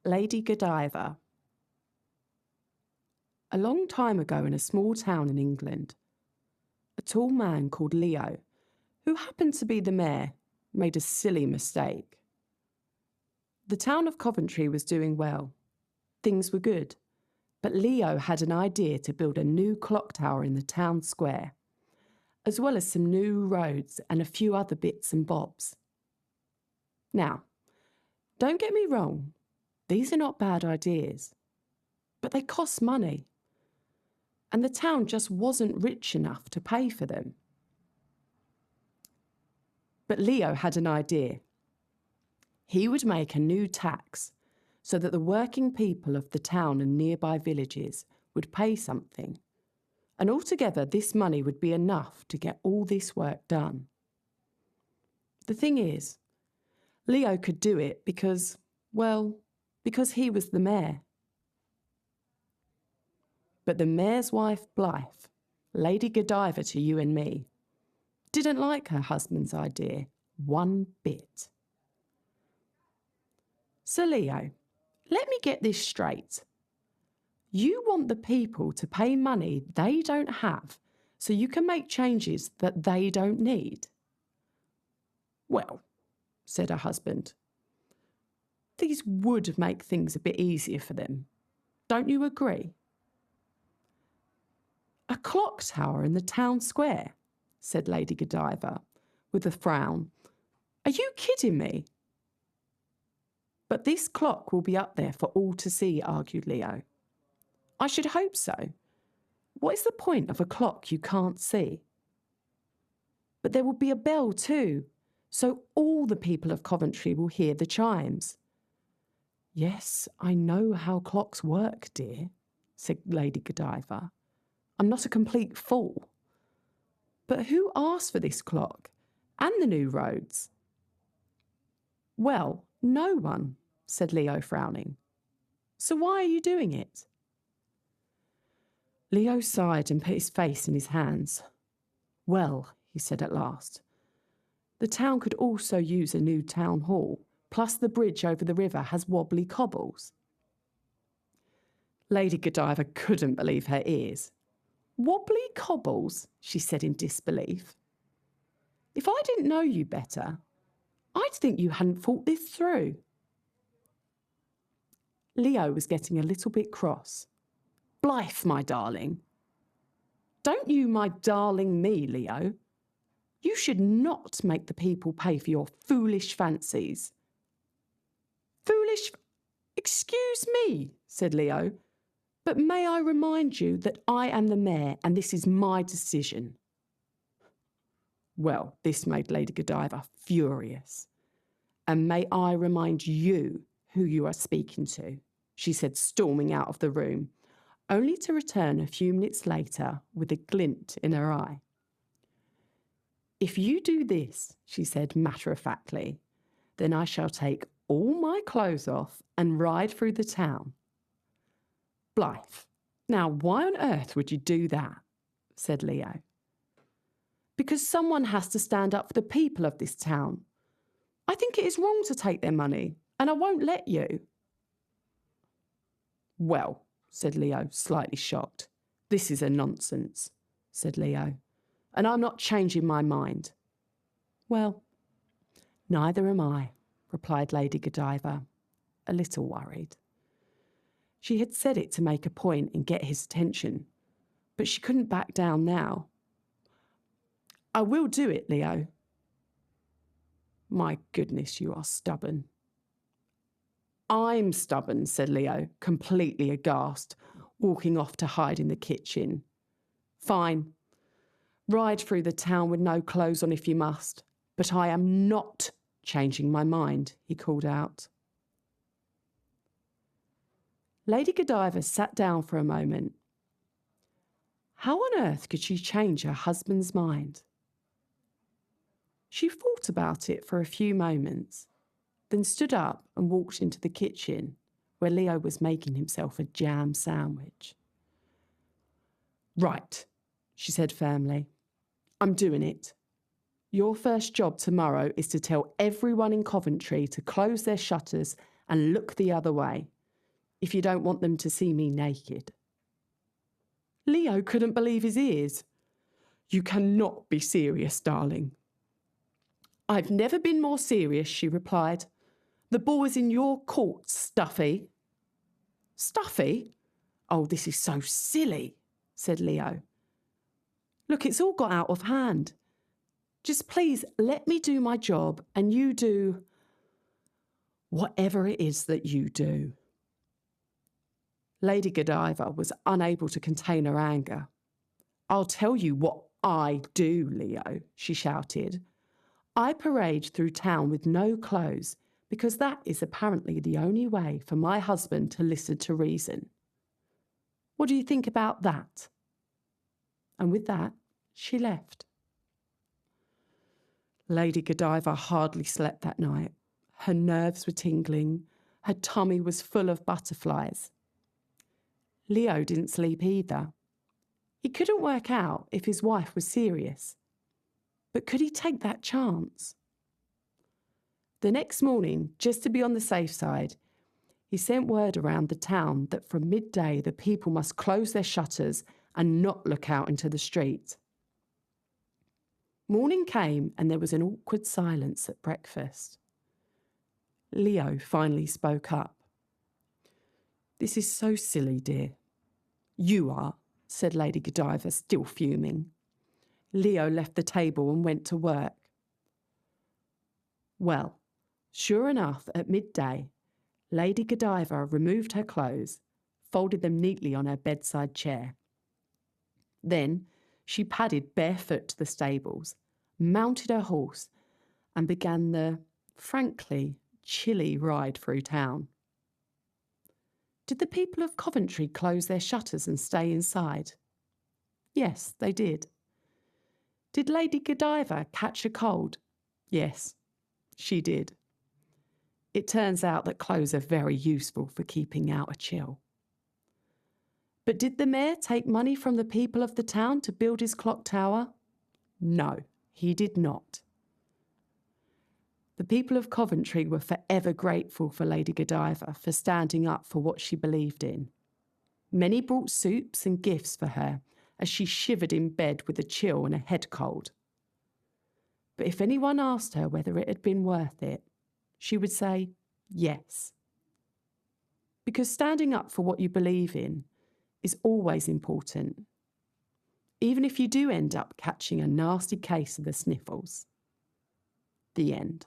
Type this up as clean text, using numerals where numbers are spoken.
Ledy Godiva. A long time ago in a small town in England, a tall man called Leo, who happened to be the mayor, made a silly mistake. The town of Coventry was doing well. Things were good. But Leo had an idea to build a new clock tower in the town square, as well as some new roads and a few other bits and bobs. Now, don't get me wrong, these are not bad ideas, but they cost money, and the town just wasn't rich enough to pay for them. But Leo had an idea. He would make a new tax so that the working people of the town and nearby villages would pay something, and altogether this money would be enough to get all this work done. The thing is, Leo could do it because he was the mayor. But the mayor's wife, Blythe, Ledy Godiva to you and me, didn't like her husband's idea one bit. So Leo, let me get this straight. You want the people to pay money they don't have so you can make changes that they don't need? Well, said her husband, these would make things a bit easier for them. Don't you agree? A clock tower in the town square, said Ledy Godiva, with a frown. Are you kidding me? But this clock will be up there for all to see, argued Leo. I should hope so. What is the point of a clock you can't see? But there will be a bell too, so all the people of Coventry will hear the chimes. Yes, I know how clocks work, dear, said Ledy Godiva. I'm not a complete fool. But who asked for this clock and the new roads? Well, no one, said Leo, frowning. So why are you doing it? Leo sighed and put his face in his hands. Well, he said at last, the town could also use a new town hall, plus the bridge over the river has wobbly cobbles. Ledy Godiva couldn't believe her ears. Wobbly cobbles, she said in disbelief. If I didn't know you better, I'd think you hadn't thought this through. Leo was getting a little bit cross. Blythe, my darling. Don't you my darling me, Leo. You should not make the people pay for your foolish fancies. Foolish? Excuse me, said Leo, but may I remind you that I am the mayor and this is my decision. Well, this made Ledy Godiva furious. And may I remind you who you are speaking to, she said, storming out of the room, only to return a few minutes later with a glint in her eye. If you do this, she said matter-of-factly, then I shall take all my clothes off and ride through the town. Blythe, now why on earth would you do that? Said Leo. Because someone has to stand up for the people of this town. I think it is wrong to take their money, and I won't let you. Well, said Leo, slightly shocked. This is a nonsense, said Leo, and I'm not changing my mind. Well, neither am I, replied Ledy Godiva, a little worried. She had said it to make a point and get his attention, but she couldn't back down now. I will do it, Leo. My goodness, you are stubborn. I'm stubborn, said Leo, completely aghast, walking off to hide in the kitchen. Fine. Ride through the town with no clothes on if you must, but I am not changing my mind, he called out. Ledy Godiva sat down for a moment. How on earth could she change her husband's mind? She thought about it for a few moments, then stood up and walked into the kitchen where Leo was making himself a jam sandwich. Right, she said firmly. I'm doing it. Your first job tomorrow is to tell everyone in Coventry to close their shutters and look the other way, if you don't want them to see me naked. Leo couldn't believe his ears. You cannot be serious, darling. I've never been more serious, she replied. The ball is in your court, Stuffy. Stuffy? Oh, this is so silly, said Leo. Look, it's all got out of hand. Just please let me do my job and you do whatever it is that you do. Lady Godiva was unable to contain her anger. I'll tell you what I do, Leo, she shouted. I parade through town with no clothes because that is apparently the only way for my husband to listen to reason. What do you think about that? And with that, she left. Lady Godiva hardly slept that night. Her nerves were tingling. Her tummy was full of butterflies. Leo didn't sleep either. He couldn't work out if his wife was serious. But could he take that chance? The next morning, just to be on the safe side, he sent word around the town that from midday the people must close their shutters and not look out into the street. Morning came and there was an awkward silence at breakfast. Leo finally spoke up. This is so silly, dear. You are, said Lady Godiva, still fuming. Leo left the table and went to work. Well, sure enough, at midday, Lady Godiva removed her clothes, folded them neatly on her bedside chair. Then she padded barefoot to the stables, mounted her horse, and began the, frankly, chilly ride through town. Did the people of Coventry close their shutters and stay inside? Yes, they did. Did Lady Godiva catch a cold? Yes, she did. It turns out that clothes are very useful for keeping out a chill. But did the mayor take money from the people of the town to build his clock tower? No, he did not. The people of Coventry were forever grateful for Lady Godiva for standing up for what she believed in. Many brought soups and gifts for her as she shivered in bed with a chill and a head cold. But if anyone asked her whether it had been worth it, she would say yes. Because standing up for what you believe in is always important, even if you do end up catching a nasty case of the sniffles. The end.